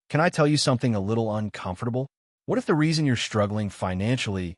Can I tell you something a little uncomfortable? What if the reason you're struggling financially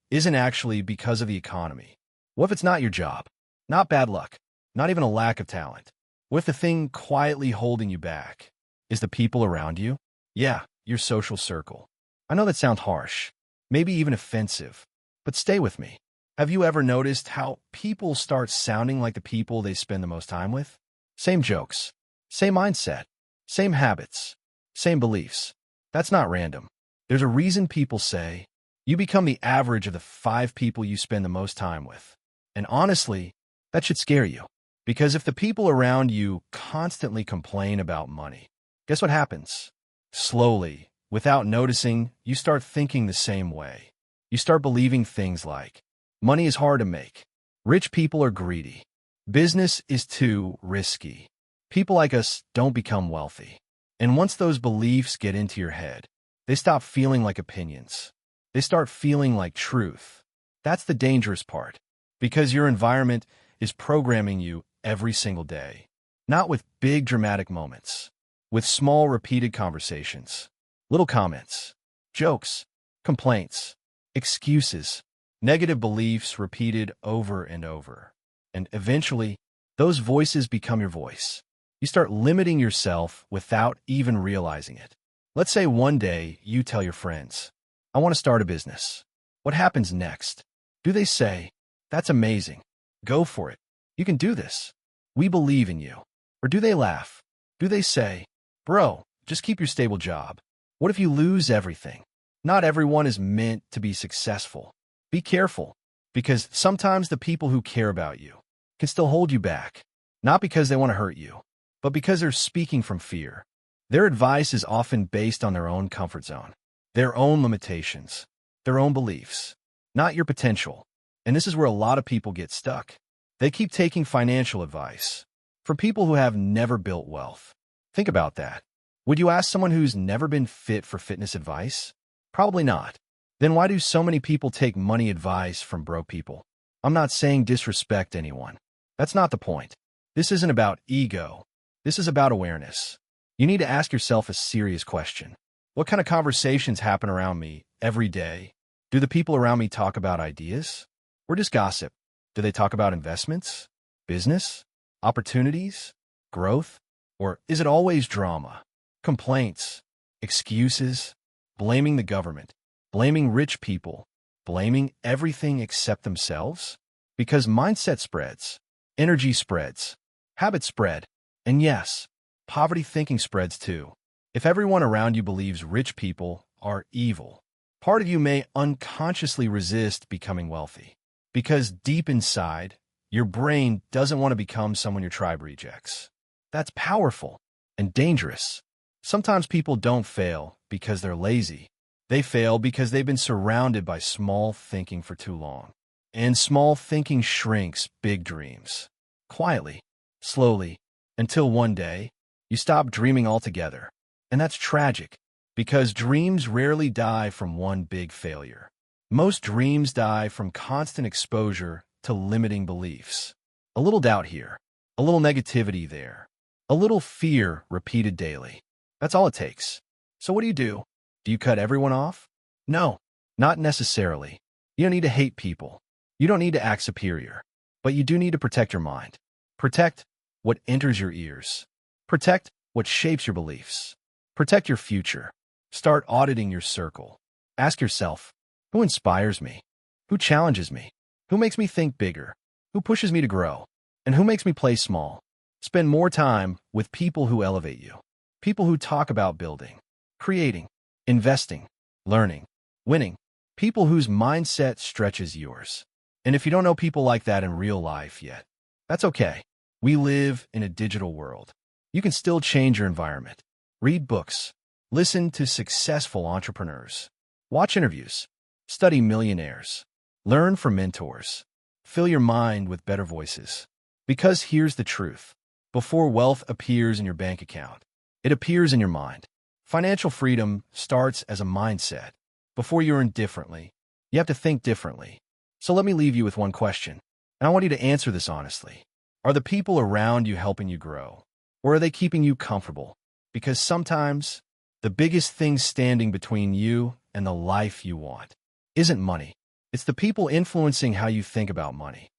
isn't actually because of the economy? What if it's not your job, not bad luck, not even a lack of talent? What if the thing quietly holding you back is the people around you? Yeah, your social circle. I know that sounds harsh, maybe even offensive, but stay with me. Have you ever noticed how people start sounding like the people they spend the most time with? Same jokes, same mindset, same habits, same beliefs. That's not random. There's a reason people say you become the average of the 5 people you spend the most time with. And honestly, that should scare you. Because if the people around you constantly complain about money, guess what happens? Slowly, without noticing, you start thinking the same way. You start believing things like, money is hard to make. Rich people are greedy. Business is too risky. People like us don't become wealthy. And once those beliefs get into your head, they stop feeling like opinions. They start feeling like truth. That's the dangerous part, because your environment is programming you every single day. Not with big dramatic moments, with small repeated conversations, little comments, jokes, complaints, excuses, negative beliefs repeated over and over. And eventually, those voices become your voice. You start limiting yourself without even realizing it. Let's say one day you tell your friends, I want to start a business. What happens next? Do they say, that's amazing. Go for it. You can do this. We believe in you. Or do they laugh? Do they say, bro, just keep your stable job. What if you lose everything? Not everyone is meant to be successful. Be careful, because sometimes the people who care about you can still hold you back, not because they want to hurt you, but because they're speaking from fear. Their advice is often based on their own comfort zone, their own limitations, their own beliefs, not your potential. And this is where a lot of people get stuck. They keep taking financial advice from people who have never built wealth. Think about that. Would you ask someone who's never been fit for fitness advice? Probably not. Then why do so many people take money advice from broke people? I'm not saying disrespect anyone. That's not the point. This isn't about ego. This is about awareness. You need to ask yourself a serious question. What kind of conversations happen around me every day? Do the people around me talk about ideas? Or just gossip? Do they talk about investments, business, opportunities, growth? Or is it always drama, complaints, excuses, blaming the government, blaming rich people, blaming everything except themselves? Because mindset spreads, energy spreads, habits spread, and yes, poverty thinking spreads too. If everyone around you believes rich people are evil, part of you may unconsciously resist becoming wealthy. Because deep inside, your brain doesn't want to become someone your tribe rejects. That's powerful and dangerous. Sometimes people don't fail because they're lazy. They fail because they've been surrounded by small thinking for too long. And small thinking shrinks big dreams. Quietly, slowly, until one day, you stop dreaming altogether. And that's tragic, because dreams rarely die from one big failure. Most dreams die from constant exposure to limiting beliefs. A little doubt here, a little negativity there, a little fear repeated daily. That's all it takes. So what do? Do you cut everyone off? No, not necessarily. You don't need to hate people. You don't need to act superior. But you do need to protect your mind. Protect what enters your ears. Protect what shapes your beliefs. Protect your future. Start auditing your circle. Ask yourself, who inspires me? Who challenges me? Who makes me think bigger? Who pushes me to grow? And who makes me play small? Spend more time with people who elevate you. People who talk about building, creating, investing, learning, winning. People whose mindset stretches yours. And if you don't know people like that in real life yet, that's okay. We live in a digital world. You can still change your environment. Read books. Listen to successful entrepreneurs. Watch interviews. Study millionaires. Learn from mentors. Fill your mind with better voices. Because here's the truth. Before wealth appears in your bank account, it appears in your mind. Financial freedom starts as a mindset. Before you earn differently, you have to think differently. So let me leave you with one question, and I want you to answer this honestly. Are the people around you helping you grow? Or are they keeping you comfortable? Because sometimes The biggest thing standing between you and the life you want isn't money. It's the people influencing how you think about money.